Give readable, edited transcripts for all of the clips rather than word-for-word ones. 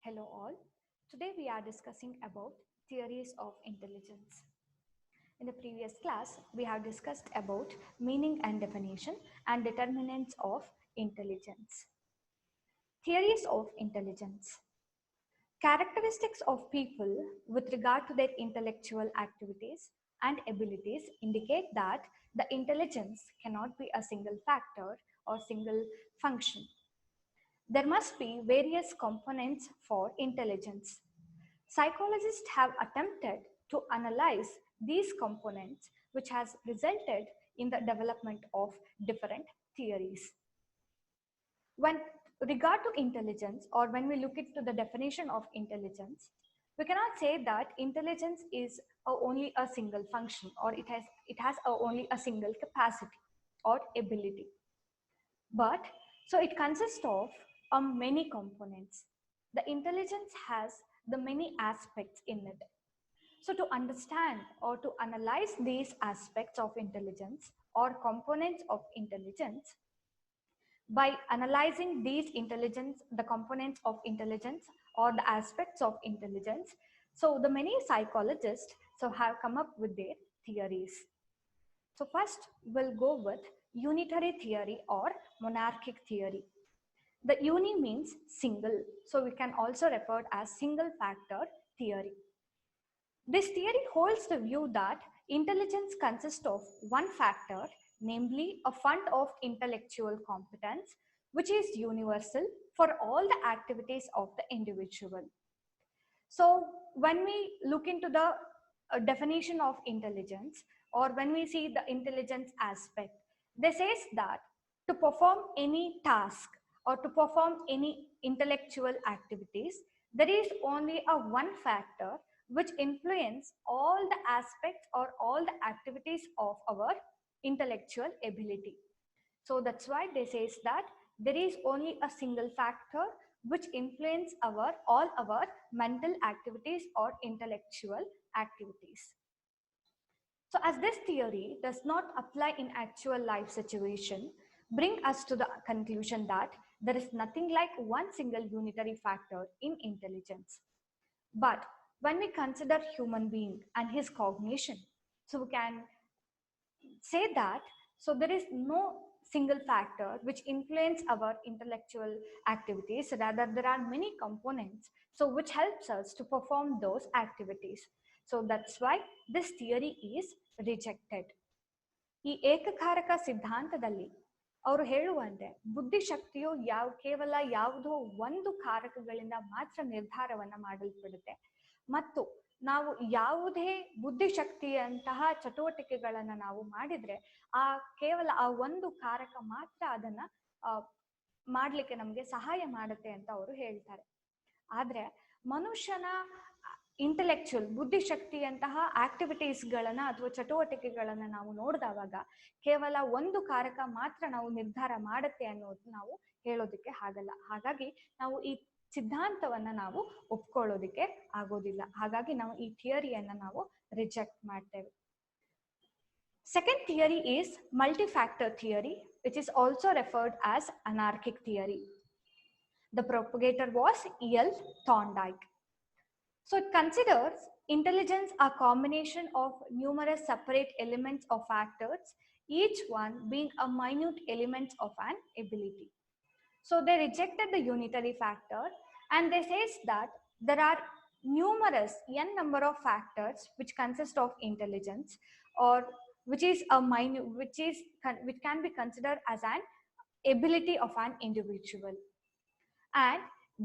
Hello all. Today we are discussing about theories of intelligence. In the previous class, we have discussed about meaning and definition and determinants of intelligence. Theories of intelligence. Characteristics of people with regard to their intellectual activities and abilities indicate that the intelligence cannot be a single factor or single function. There must be various components for intelligence. Psychologists have attempted to analyze these components, which has resulted in the development of different theories. When regard to intelligence, or when we look into the definition of intelligence, we cannot say that intelligence is only a single function, or it has only a single capacity or ability. But so it consists of many components. The intelligence has the many aspects in it. So to understand or to analyze these aspects of intelligence or components of intelligence, by analyzing these intelligence, the components of intelligence or the aspects of intelligence, so the many psychologists have come up with their theories. So first we'll go with unitary theory or monarchic theory. The uni means single, so we can also refer it as single factor theory. This theory holds the view that intelligence consists of one factor, namely a fund of intellectual competence, which is universal for all the activities of the individual. So when we look into the definition of intelligence, or when we see the intelligence aspect, they says that to perform any task or to perform any intellectual activities, there is only a one factor which influence all the aspects or all the activities of our intellectual ability. So that's why they says that there is only a single factor which influence all our mental activities or intellectual activities. So as this theory does not apply in actual life situation, bring us to the conclusion that there is nothing like one single unitary factor in intelligence. But when we consider human being and his cognition, so we can say that so there is no single factor which influence our intellectual activities, rather there are many components so which helps us to perform those activities. So that's why this theory is rejected. ಈ ಏಕಕಾರಕ ಸಿದ್ಧಾಂತದಲ್ಲಿ ಅವರು ಹೇಳುವಂತೆ ಬುದ್ಧಿಶಕ್ತಿಯು ಕೇವಲ ಯಾವುದೋ ಒಂದು ಕಾರಕಗಳಿಂದ ಮಾತ್ರ ನಿರ್ಧಾರವನ್ನ ಮಾಡಲ್ಪಡುತ್ತೆ ಮತ್ತು ನಾವು ಯಾವುದೇ ಬುದ್ಧಿಶಕ್ತಿಯಂತಹ ಚಟುವಟಿಕೆಗಳನ್ನ ನಾವು ಮಾಡಿದ್ರೆ ಕೇವಲ ಆ ಒಂದು ಕಾರಕ ಮಾತ್ರ ಅದನ್ನ ಮಾಡ್ಲಿಕ್ಕೆ ನಮಗೆ ಸಹಾಯ ಮಾಡುತ್ತೆ ಅಂತ ಅವರು ಹೇಳ್ತಾರೆ. ಆದ್ರೆ ಮನುಷ್ಯನ ಇಂಟೆಲೆಕ್ಚುಯಲ್ ಬುದ್ಧಿಶಕ್ತಿಯಂತಹ ಆಕ್ಟಿವಿಟೀಸ್ಗಳನ್ನ ಅಥವಾ ಚಟುವಟಿಕೆಗಳನ್ನ ನಾವು ನೋಡಿದವಾಗ ಕೇವಲ ಒಂದು ಕಾರಕ ಮಾತ್ರ ನಾವು ನಿರ್ಧಾರ ಮಾಡುತ್ತೆ ಅನ್ನೋದು ನಾವು ಹೇಳೋದಕ್ಕೆ ಆಗಲ್ಲ. ಹಾಗಾಗಿ ನಾವು ಈ ಸಿದ್ಧಾಂತವನ್ನ ನಾವು ಒಪ್ಕೊಳ್ಳೋದಕ್ಕೆ ಆಗೋದಿಲ್ಲ. ಹಾಗಾಗಿ ನಾವು ಈ ಥಿಯರಿಯನ್ನ ನಾವು ರಿಜೆಕ್ಟ್ ಮಾಡ್ತೇವೆ. Second theory is multi-factor theory, which is also referred as anarchic theory. The propagator was E.L. Thorndike. So it considers intelligence a combination of numerous separate elements or factors, each one being a minute element of an ability. So they rejected the unitary factor and they says that there are numerous n number of factors which consist of intelligence, or which is a minute, which can be considered as an ability of an individual. And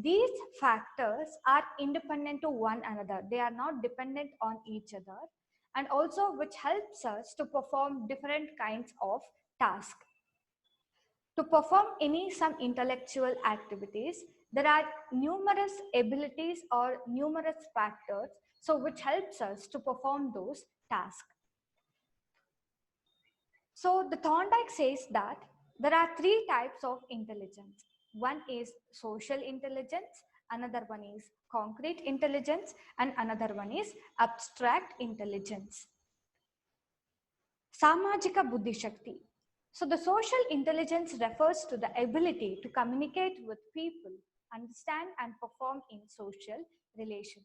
these factors are independent to one another. They are not dependent on each other, and also which helps us to perform different kinds of tasks. To perform some intellectual activities, there are numerous abilities or numerous factors so which helps us to perform those tasks. So the Thorndike says that there are three types of intelligence. One is social intelligence, another one is concrete intelligence, and another one is abstract intelligence. Samajika Buddhi Shakti. So the social intelligence refers to the ability to communicate with people understand and perform in social relation.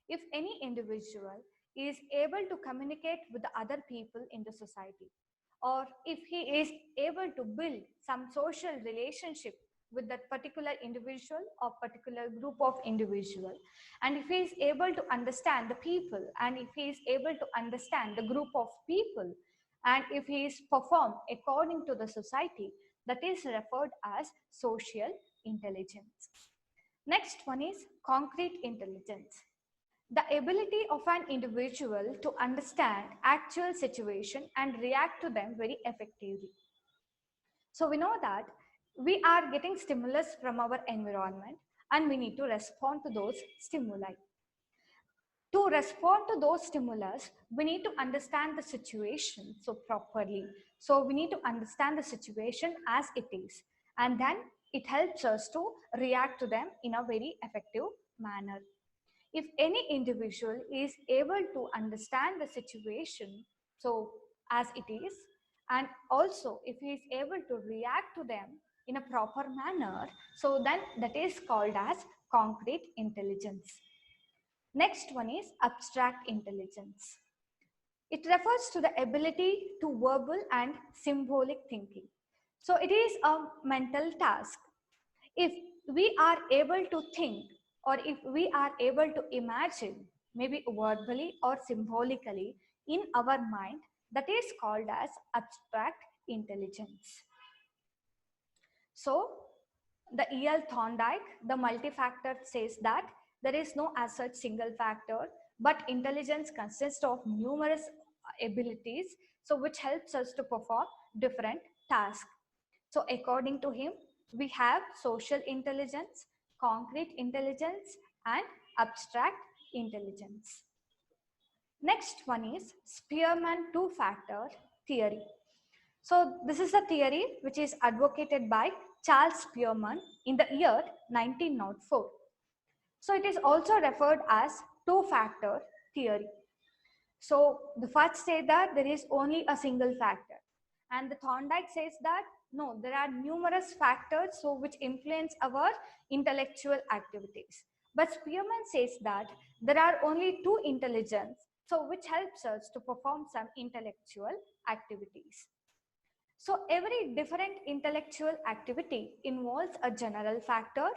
If any individual is able to communicate with the other people in the society, or if he is able to build some social relationship with that particular individual or particular group of individual, and if he is able to understand the people, and if he is able to understand the group of people, and if he is performed according to the society, that is referred as social intelligence. Next one is concrete intelligence. The ability of an individual to understand actual situation and react to them very effectively. So we know that we are getting stimulus from our environment and we need to respond to those stimuli. To respond to those stimulus, we need to understand the situation so properly. So we need to understand the situation as it is, and then it helps us to react to them in a very effective manner. If any individual is able to understand the situation so as it is, and also if he is able to react to them in a proper manner, so then that is called as concrete intelligence. Next one is abstract intelligence. It refers to the ability to verbal and symbolic thinking. So it is a mental task. If we are able to think, or if we are able to imagine, maybe verbally or symbolically in our mind, that is called as abstract intelligence. So the E.L. Thorndike, the multi-factor, says that there is no as such single factor, but intelligence consists of numerous abilities, so which helps us to perform different tasks. So according to him, we have social intelligence, concrete intelligence, and abstract intelligence. Next one is Spearman two-factor theory. So this is a theory which is advocated by Charles Spearman in the year 1904. So it is also referred as two-factor theory. So the first say that there is only a single factor, and the Thorndike says that no, there are numerous factors so which influence our intellectual activities. But Spearman says that there are only two intelligence, so which helps us to perform some intellectual activities. So every different intellectual activity involves a general factor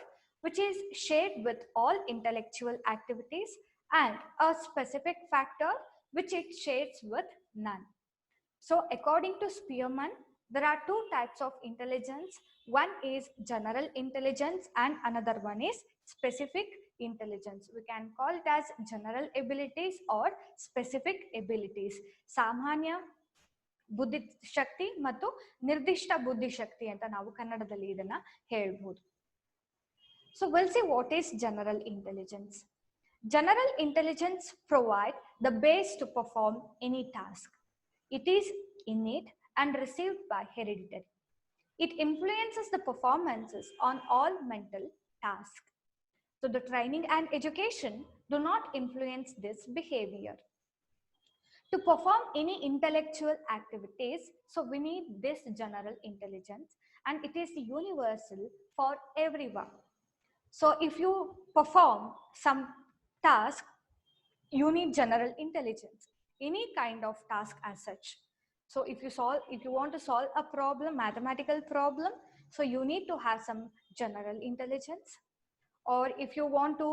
which is shared with all intellectual activities, and a specific factor which it shares with none. So according to Spearman, there are two types of intelligence. One is general intelligence and another one is specific intelligence. We can call it as general abilities or specific abilities. ಸಾಮಾನ್ಯ ಬುದ್ಧಿ ಶಕ್ತಿ ಮತ್ತು ನಿರ್ದಿಷ್ಟ ಬುದ್ಧಿ ಶಕ್ತಿ ಅಂತ ನಾವು ಕನ್ನಡದಲ್ಲಿ ಇದನ್ನ ಹೇಳ್ಬೋದು. So we'll see what is general intelligence. General intelligence provides the base to perform any task. It is innate and received by heredity. It influences the performances on all mental tasks. So the training and education do not influence this behavior. To perform any intellectual activities, so we need this general intelligence, and it is universal for everyone. So if you perform some task, you need general intelligence, any kind of task as such. So if you want to solve a problem, mathematical problem, so you need to have some general intelligence. Or if you want to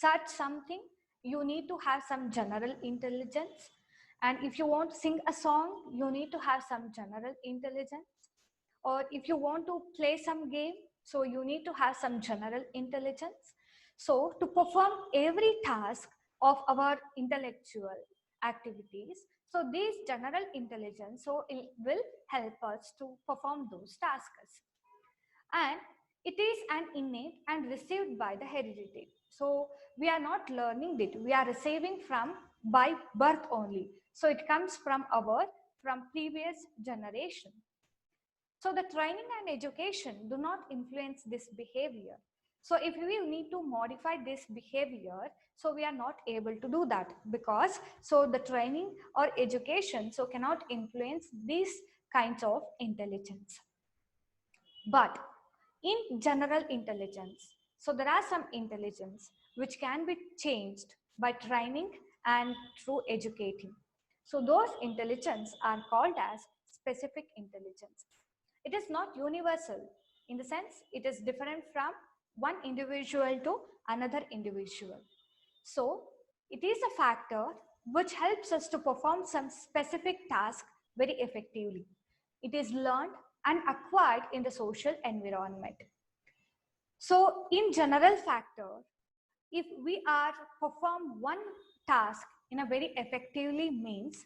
search something, you need to have some general intelligence. And if you want to sing a song, you need to have some general intelligence. Or if you want to play some game, so you need to have some general intelligence. So to perform every task of our intellectual activities, so these general intelligence, so it will help us to perform those tasks. And it is an innate and received by the heredity. So we are not learning it, we are receiving from by birth only. So it comes from previous generation. So the training and education do not influence this behavior. So if we need to modify this behavior, so we are not able to do that, because so the training or education so cannot influence these kinds of intelligence. But in general intelligence, so there are some intelligence which can be changed by training and through educating. So those intelligence are called as specific intelligence. It is not universal, in the sense it is different from one individual to another individual. So it is a factor which helps us to perform some specific task very effectively. It is learned and acquired in the social environment. So in general factor, if we are perform one task in a very effectively means,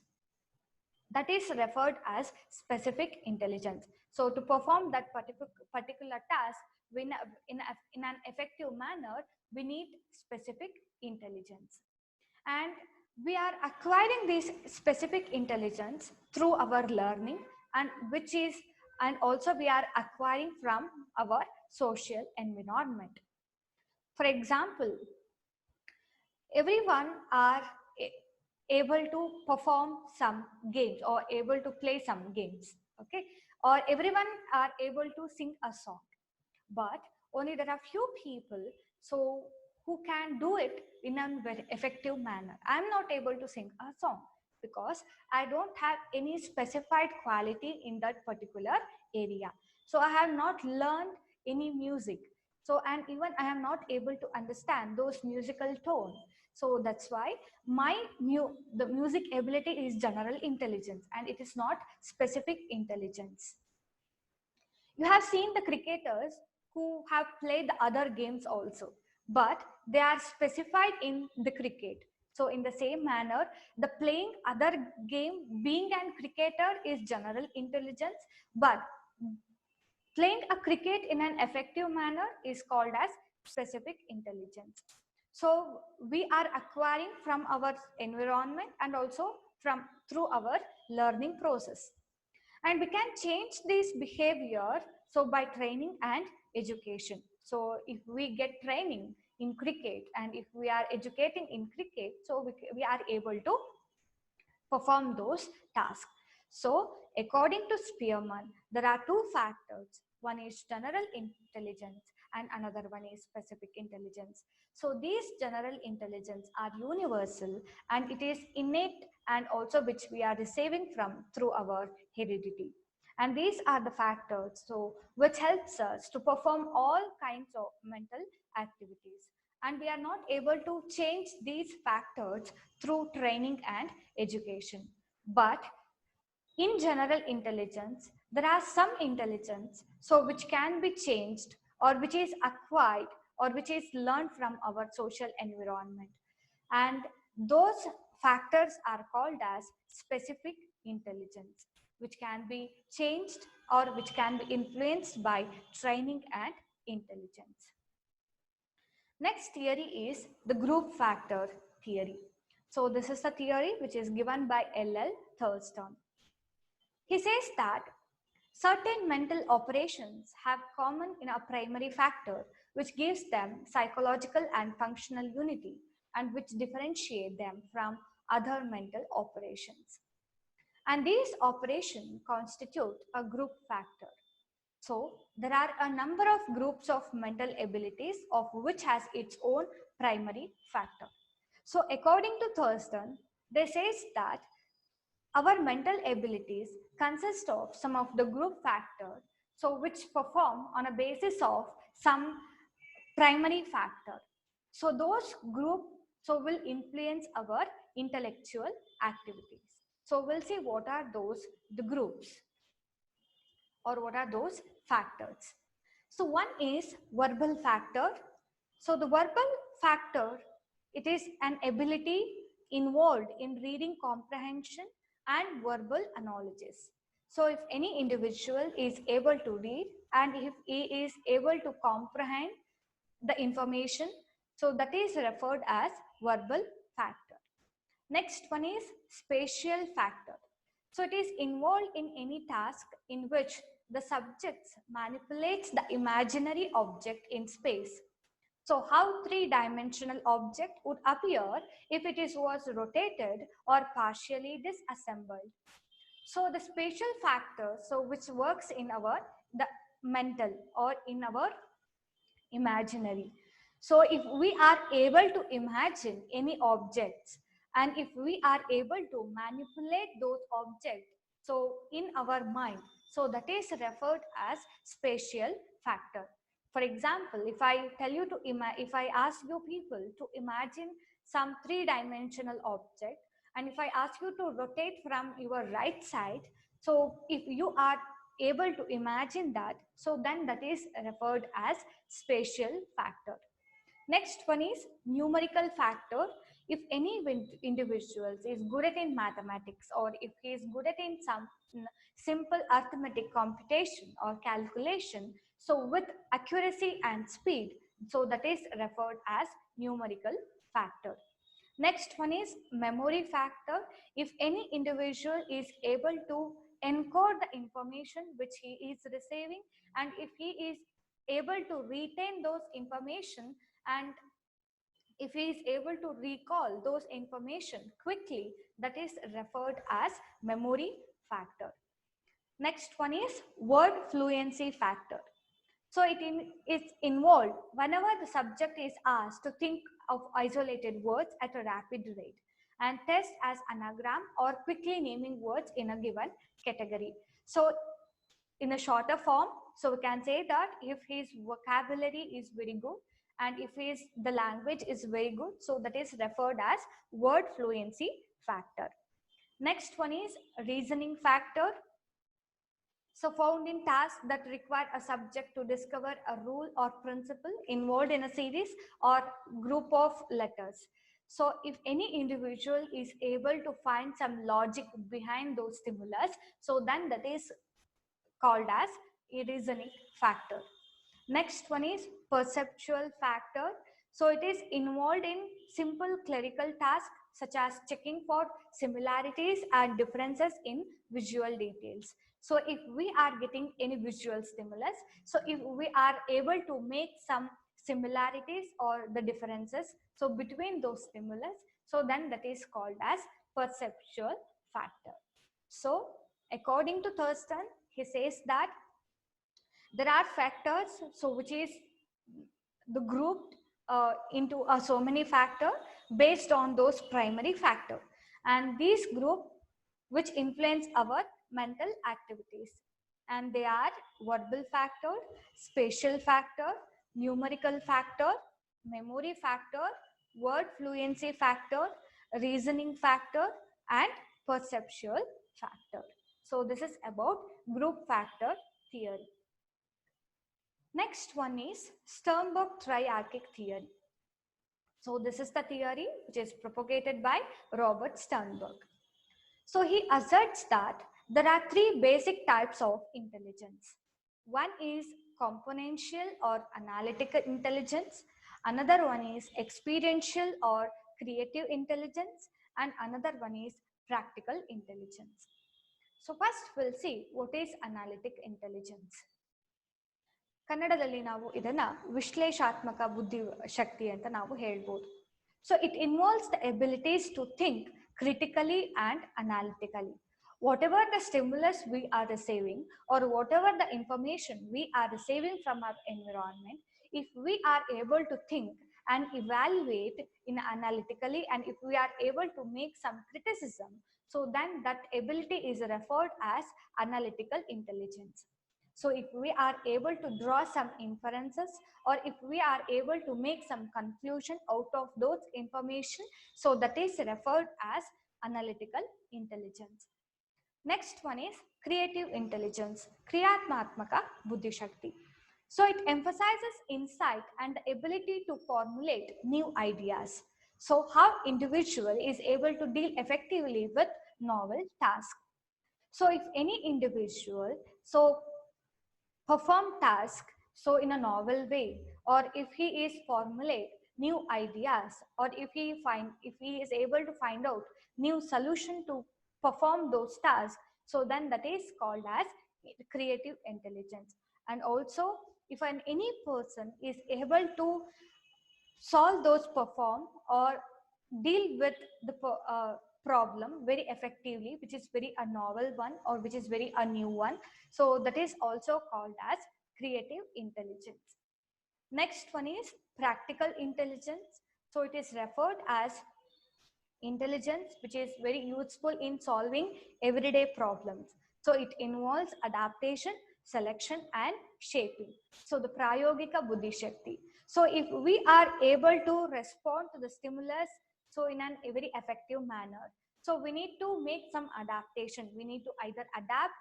that is referred as specific intelligence. So to perform that particular task in an effective manner, we need specific intelligence. And we are acquiring this specific intelligence through our learning, and which is, and also we are acquiring from our social environment. For example, everyone are able to perform some games or able to play some games, okay, or everyone are able to sing a song, but only there are few people so who can do it in a very effective manner. I'm not able to sing a song because I don't have any specified quality in that particular area. So I have not learned any music. So, and even I am not able to understand those musical tone. So that's why the music ability is general intelligence and it is not specific intelligence. You have seen the cricketers who have played the other games also, but they are specified in the cricket. So in the same manner, the playing other game, being an cricketer is general intelligence, but playing a cricket in an effective manner is called as specific intelligence. So we are acquiring from our environment and also from through our learning process. And we can change this behavior so by training and education. So if we get training in cricket and if we are educating in cricket, so we are able to perform those tasks. So according to Spearman, there are two factors. One is general intelligence and another one is specific intelligence. So these general intelligence are universal and it is innate and also which we are receiving from through our heredity. And these are the factors so which helps us to perform all kinds of mental activities. And we are not able to change these factors through training and education. But in general intelligence, there are some intelligence so which can be changed or which is acquired or which is learned from our social environment. And those factors are called as specific intelligence, which can be changed or which can be influenced by training and intelligence. Next theory is the group factor theory. So this is a theory which is given by L.L. Thurston. He says that certain mental operations have common in a primary factor which gives them psychological and functional unity and which differentiate them from other mental operations. And these operations constitute a group factor. So there are a number of groups of mental abilities of which has its own primary factor. So according to Thurston, they says that our mental abilities consist of some of the group factors, so which perform on a basis of some primary factor. So those group so will influence our intellectual activities. So we'll see what are those the groups or what are those factors. So one is verbal factor. So the verbal factor, it is an ability involved in reading comprehension and verbal analysis. So if any individual is able to read and if he is able to comprehend the information, so that is referred as verbal factor. Next one is spatial factor. So it is involved in any task in which the subject manipulates the imaginary object in space. So how three-dimensional object would appear if it was rotated or partially disassembled. So the spatial factor, so which works in our, the mental or in our imaginary. So if we are able to imagine any objects and if we are able to manipulate those objects so in our mind, so that is referred as spatial factor. For example, if I tell you to if I ask you people to imagine some three-dimensional object, and if I ask you to rotate from your right side, so if you are able to imagine that, so then that is referred as spatial factor. Next one is numerical factor. If any individuals is good at in mathematics, or if he is good at in some simple arithmetic computation or calculation, so with accuracy and speed, so that is referred as numerical factor. Next one is memory factor. If any individual is able to encode the information which he is receiving, and if he is able to retain those information, and if he is able to recall those information quickly, that is referred as memory factor. Next one is word fluency factor. So it's involved whenever the subject is asked to think of isolated words at a rapid rate and test as anagram or quickly naming words in a given category. So in a shorter form, so we can say that if his vocabulary is very good and if the language is very good, so that is referred as word fluency factor. Next one is reasoning factor. So found in tasks that require a subject to discover a rule or principle involved in a series or group of letters. So if any individual is able to find some logic behind those stimulus, so then that is called as a reasoning factor. Next one is perceptual factor. So it is involved in simple clerical tasks such as checking for similarities and differences in visual details. So if we are getting any visual stimulus, so if we are able to make some similarities or the differences, so between those stimulus, so then that is called as perceptual factor. So according to Thurston, he says that there are factors, so which is the grouped into so many factors based on those primary factors, and these group which influence our mental activities, and they are verbal factor, spatial factor, numerical factor, memory factor, word fluency factor, reasoning factor, and perceptual factor. So this is about group factor theory. Next one is Sternberg triarchic theory. So this is the theory which is propagated by Robert Sternberg. So he asserts that there are three basic types of intelligence. One is componential or analytical intelligence. Another one is experiential or creative intelligence. And another one is practical intelligence. So first we'll see what is analytic intelligence. ಕನ್ನಡದಲ್ಲಿ ನಾವು ಇದನ್ನ ವಿಶ್ಲೇಷಾತ್ಮಕ ಬುದ್ಧಿ ಶಕ್ತಿ ಅಂತ ನಾವು ಹೇಳ್ಬೋದು. So it involves the abilities to think critically and analytically. Whatever the stimulus we are receiving or whatever the information we are receiving from our environment, if we are able to think and evaluate in analytically, and if we are able to make some criticism, so then that ability is referred as analytical intelligence. So if we are able to draw some inferences, or if we are able to make some conclusion out of those information, so that is referred as analytical intelligence. Next one is creative intelligence, Kriyatmatmaka Buddhi Shakti. So it emphasizes insight and the ability to formulate new ideas. So how individual is able to deal effectively with novel tasks. So if any individual perform task so in a novel way, or if he is formulate new ideas, or if he is able to find out new solution to perform those tasks, so then that is called as creative intelligence. And also if any person is able to solve those perform or deal with the problem very effectively, which is very a novel one or which is very a new one, so that is also called as creative intelligence. Next one is practical intelligence. So it is referred as intelligence which is very useful in solving everyday problems. So it involves adaptation, selection and shaping. So the prayogika buddhi shakti. So if we are able to respond to the stimulus so in a very effective manner, so we need to make some adaptation. We need to either adapt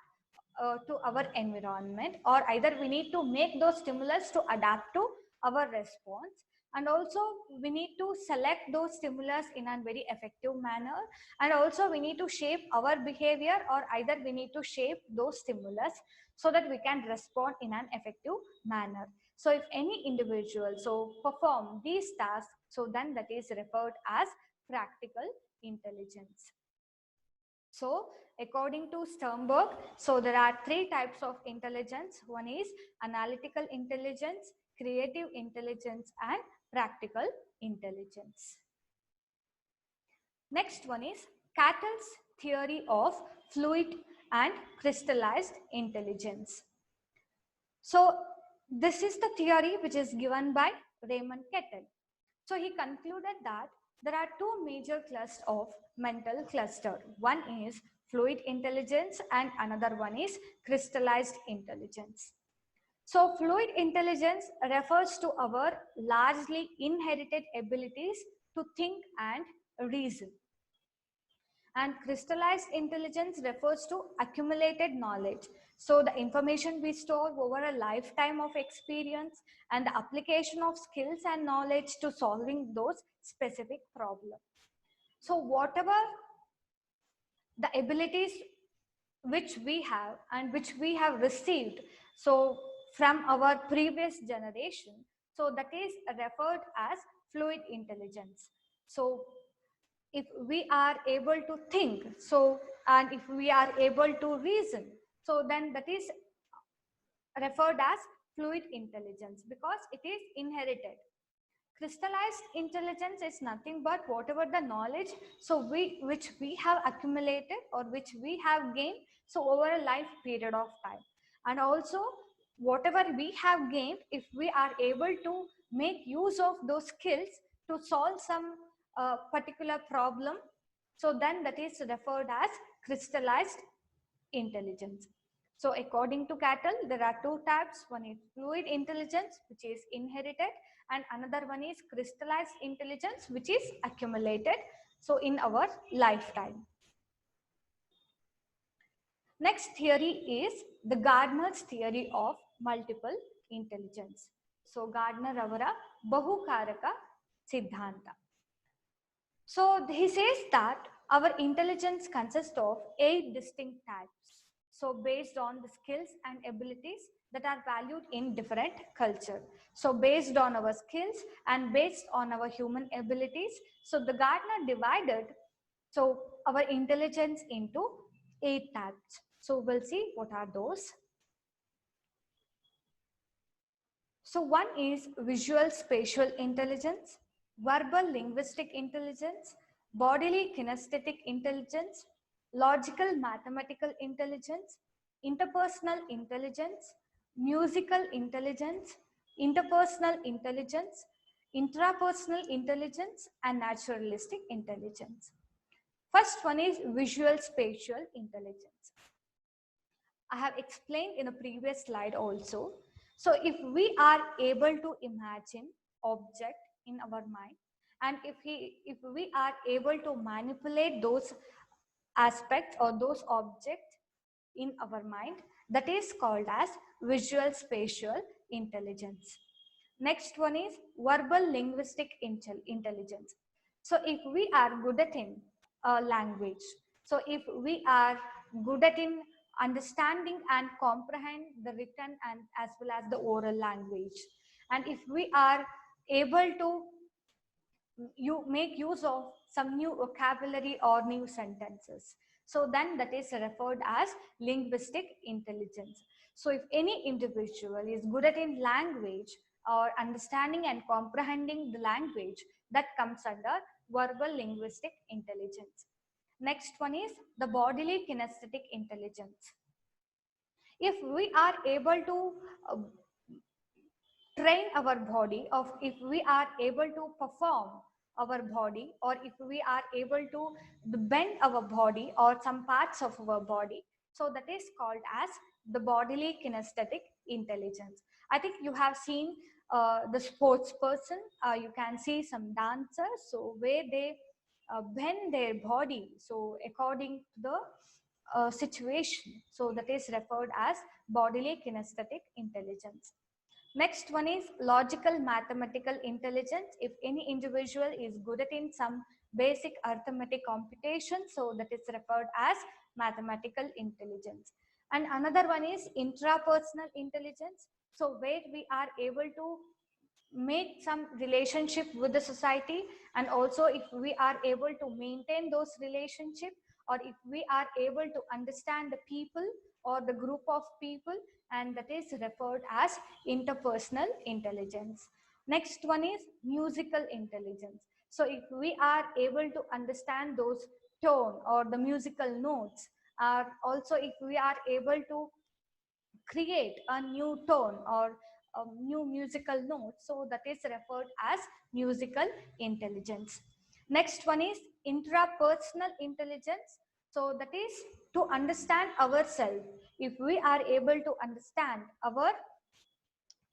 to our environment, or either we need to make those stimulus to adapt to our response, and also we need to select those stimulus in a very effective manner, and also we need to shape our behavior, or either we need to shape those stimulus so that we can respond in an effective manner. So if any individual so perform these tasks, so then that is referred as practical intelligence. So according to Sternberg, so there are three types of intelligence. One is analytical intelligence, creative intelligence and practical intelligence. Next one is Cattell's theory of fluid and crystallized intelligence. So this is the theory which is given by Raymond Cattell. So he concluded that there are two major clusters of mental cluster. One is fluid intelligence and another one is crystallized intelligence. So fluid intelligence refers to our largely inherited abilities to think and reason. And crystallized intelligence refers to accumulated knowledge. So the information we store over a lifetime of experience and the application of skills and knowledge to solving those specific problems. So whatever the abilities which we have and which we have received so from our previous generation, so that is referred as fluid intelligence. So if we are able to think, so and if we are able to reason, so then that is referred as fluid intelligence because it is inherited. Crystallized intelligence is nothing but whatever the knowledge so which we have accumulated or which we have gained so over a life period of time, and also whatever we have gained, if we are able to make use of those skills to solve some particular problem, so then that is referred as crystallized intelligence. So according to Cattell, there are two types. One is fluid intelligence, which is inherited, and another one is crystallized intelligence, which is accumulated so in our lifetime. Next theory is the Gardner's theory of multiple intelligence. So Gardner avara Bahukaraka Siddhanta. So he says that our intelligence consists of 8 distinct types. So based on the skills and abilities that are valued in different culture. So based on our skills and based on our human abilities, so the Gardner divided so our intelligence into 8 types. So we'll see what are those. So one is visual spatial intelligence, verbal linguistic intelligence, bodily kinesthetic intelligence, logical mathematical intelligence, interpersonal intelligence, musical intelligence, interpersonal intelligence, intrapersonal intelligence, and naturalistic intelligence. First one is visual spatial intelligence. I have explained in a previous slide also. So if we are able to imagine object in our mind, and if we are able to manipulate those aspects or those objects in our mind, that is called as visual spatial intelligence. Next one is verbal linguistic intelligence. So if we are good at in language, so if we are good at in understanding and comprehend the written and as well as the oral language, and if we are able to you make use of some new vocabulary or new sentences, so then that is referred as linguistic intelligence. So if any individual is good at in language or understanding and comprehending the language, that comes under verbal linguistic intelligence. Next one is the bodily kinesthetic intelligence. If we are able to train our body, of if we are able to perform our body, or if we are able to bend our body or some parts of our body. So that is called as the bodily kinesthetic intelligence. I think you have seen the sports person, you can see some dancers, so where they bend their body, so according to the situation. So that is referred as bodily kinesthetic intelligence. Next one is logical mathematical intelligence. If any individual is good at in some basic arithmetic computation, so that is referred as mathematical intelligence. And another one is intrapersonal intelligence. So where we are able to make some relationship with the society, and also if we are able to maintain those relationship, or if we are able to understand the people or the group of people, and that is referred as interpersonal intelligence. Next one is musical intelligence. So if we are able to understand those tone or the musical notes, or also if we are able to create a new tone or a new musical note, so that is referred as musical intelligence. Next one is intrapersonal intelligence. So that is to understand ourselves. If we are able to understand our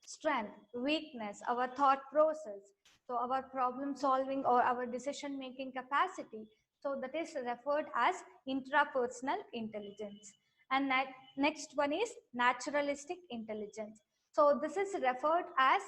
strength, weakness, our thought process, so our problem solving or our decision making capacity, so that is referred as intrapersonal intelligence. And next one is naturalistic intelligence. So this is referred as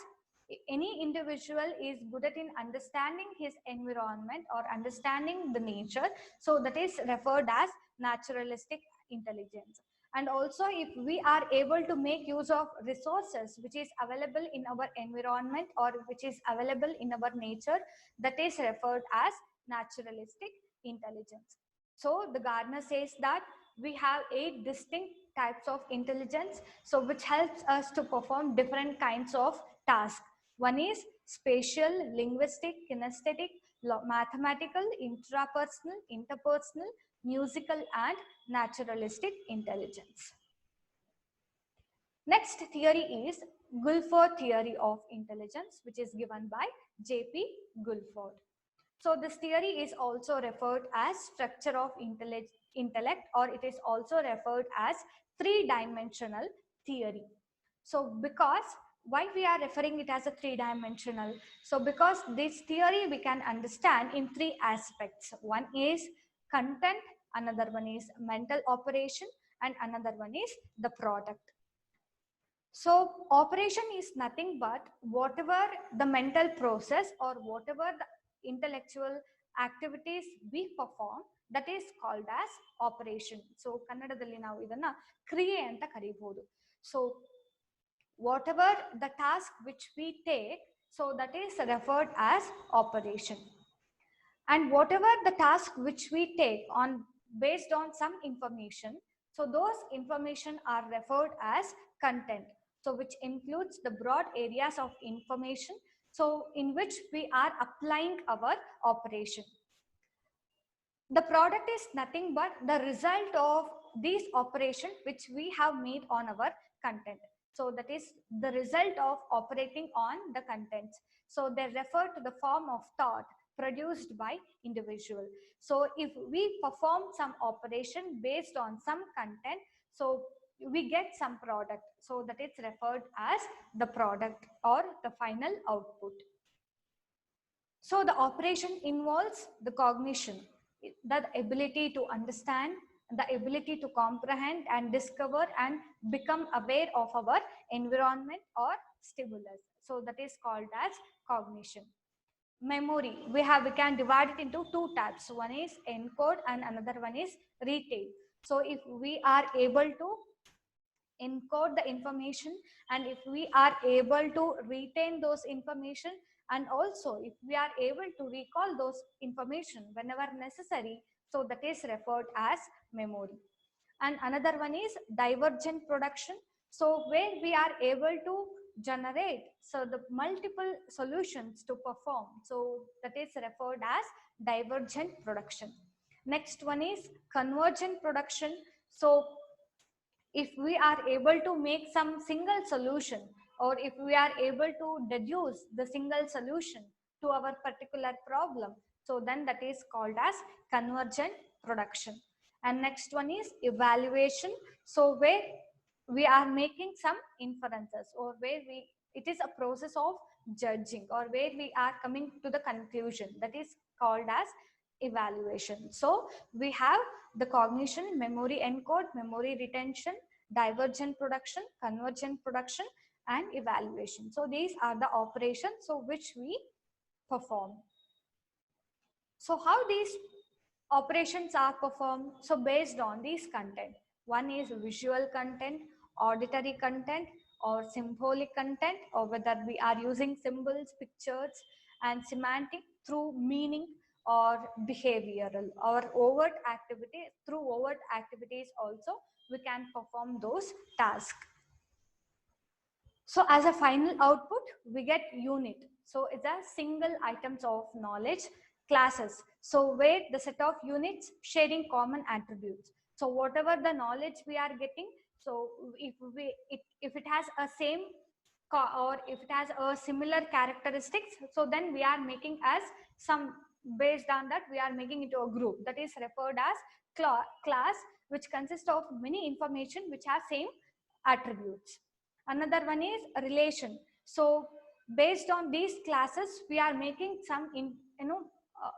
any individual is good at in understanding his environment or understanding the nature, so that is referred as naturalistic intelligence. And also if we are able to make use of resources which is available in our environment or which is available in our nature, that is referred as naturalistic intelligence. So the Gardner says that we have 8 distinct types of intelligence, so which helps us to perform different kinds of tasks. One is spatial, linguistic, kinesthetic, mathematical, intrapersonal, interpersonal, musical, and naturalistic intelligence. Next theory is Guilford theory of intelligence, which is given by J.P. Guilford. So this theory is also referred as structure of intellect, or it is also referred as three-dimensional theory. So because why we are referring it as a three-dimensional? So because this theory we can understand in 3 aspects. One is content, another one is mental operation, and another one is the product. So operation is nothing but whatever the mental process or whatever the intellectual activities we perform, that is called as operation. So ಕನ್ನಡದಲ್ಲಿ ನಾವು ಇದನ್ನ ಕ್ರಿಯೆ ಅಂತ ಕರೀಬಹುದು. So whatever the task which we take, so that is referred as operation. And whatever the task which we take on based on some information, so those information are referred as content, so which includes the broad areas of information, so in which we are applying our operation. The product is nothing but the result of this operation which we have made on our content. So that is the result of operating on the contents. So they refer to the form of thought produced by individual. So if we perform some operation based on some content, so we get some product. So that is referred as the product or the final output. So the operation involves the cognition, the ability to understand, the ability to comprehend and discover and become aware of our environment or stimulus. So that is called as cognition. Memory, we can divide it into 2 types. One is encode and another one is retain. So if we are able to encode the information, and if we are able to retain those information, and also if we are able to recall those information whenever necessary, so that is referred as memory. And another one is divergent production. So where we are able to generate so the multiple solutions to perform, so that is referred as divergent production. Next one is convergent production. So if we are able to make some single solution or if we are able to deduce the single solution to our particular problem, so then that is called as convergent production. And next one is evaluation. So where we are making some inferences, or where it is a process of judging, or where we are coming to the conclusion, that is called as evaluation. So we have the cognition, memory encode, memory retention, divergent production, convergent production, and evaluation. So these are the operations so which we perform. So how these operations are performed? So based on these content, one is visual content, auditory content, or symbolic content, or whether we are using symbols, pictures, and semantic through meaning, or behavioral or overt activity. Through overt activities also we can perform those tasks. So as a final output, we get unit. So it's a single items of knowledge classes. So where the set of units sharing common attributes. So whatever the knowledge we are getting, so if it has a same or if it has a similar characteristics, so then we are making as some, based on that we are making into a group, that is referred as class, which consists of many information which have same attributes. Another one is relation. So based on these classes, we are making some uh,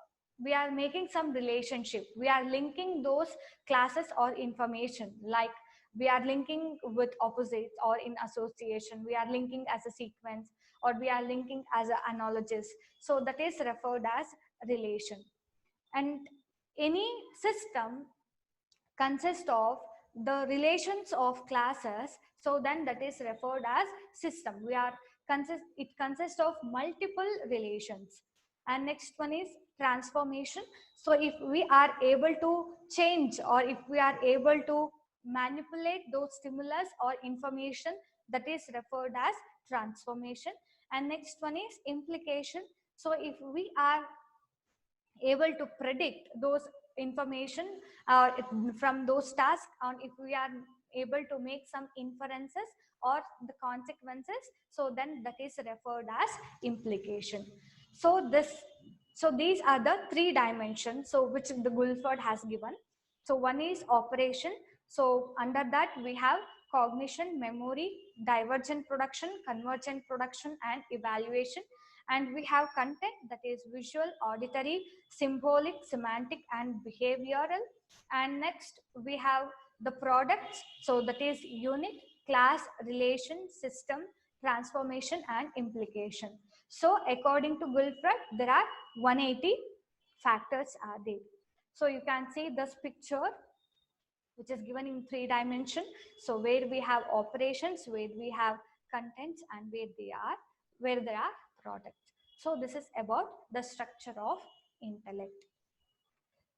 we are making some relationship. We are linking those classes or information, like we are linking with opposites or in association. We are linking as a sequence, or we are linking as an analogous. So that is referred as relation. And any system consists of the relations of classes, so then that is referred as system. It consists of multiple relations. And next one is transformation. So if we are able to change, or if we are able to manipulate those stimulus or information, that is referred as transformation. And next one is implication. So if we are able to predict those information from those tasks, and if we are able to make some inferences or the consequences, so then that is referred as implication. So these are the three dimensions so which the Guilford has given. So one is operation. So under that we have cognition, memory, divergent production, convergent production, and evaluation. And we have content, that is visual, auditory, symbolic, semantic, and behavioral. And next we have the products, so that is unit, class, relation, system, transformation, and implication. So according to Guilford, there are 180 factors are there. So you can see this picture which is given in 3 dimension. So where we have operations, where we have contents, and where there are products. So this is about the structure of intellect.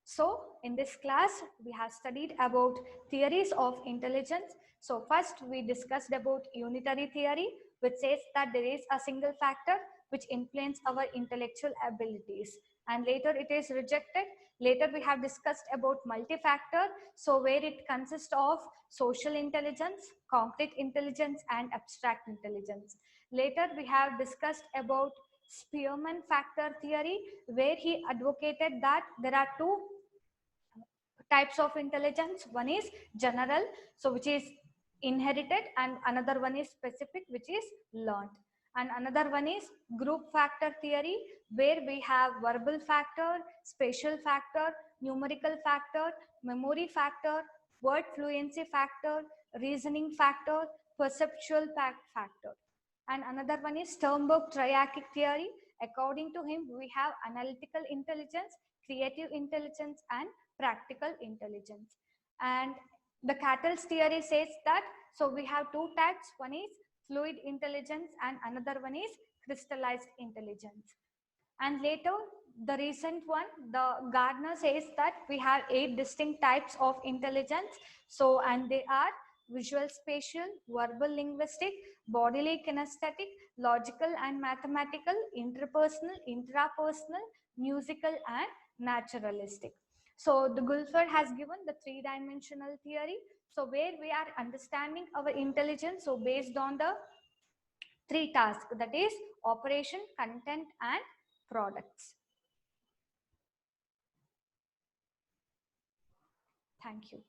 So in this class, we have studied about theories of intelligence. So first we discussed about unitary theory, which says that there is a single factor which influences our intellectual abilities. And later it is rejected. Later we have discussed about multi-factor. So where it consists of social intelligence, concrete intelligence, and abstract intelligence. Later we have discussed about Spearman factor theory, where he advocated that there are two types of intelligence. One is general, so which is inherited, and another one is specific, which is learned. And another one is group factor theory, where we have verbal factor, spatial factor, numerical factor, memory factor, word fluency factor, reasoning factor, perceptual factor. And another one is Sternberg triarchic theory. According to him, we have analytical intelligence, creative intelligence, and practical intelligence. And the Cattell's theory says that, so we have two types. One is fluid intelligence, and another one is crystallized intelligence. And later, the recent one, the Gardner says that we have 8 distinct types of intelligence. So, and they are visual spatial, verbal linguistic, bodily kinesthetic, logical and mathematical, interpersonal, intrapersonal, musical, and naturalistic. So the Guilford has given the 3-dimensional theory. So where we are understanding our intelligence, so based on the three tasks, that is operation, content and products. Thank you.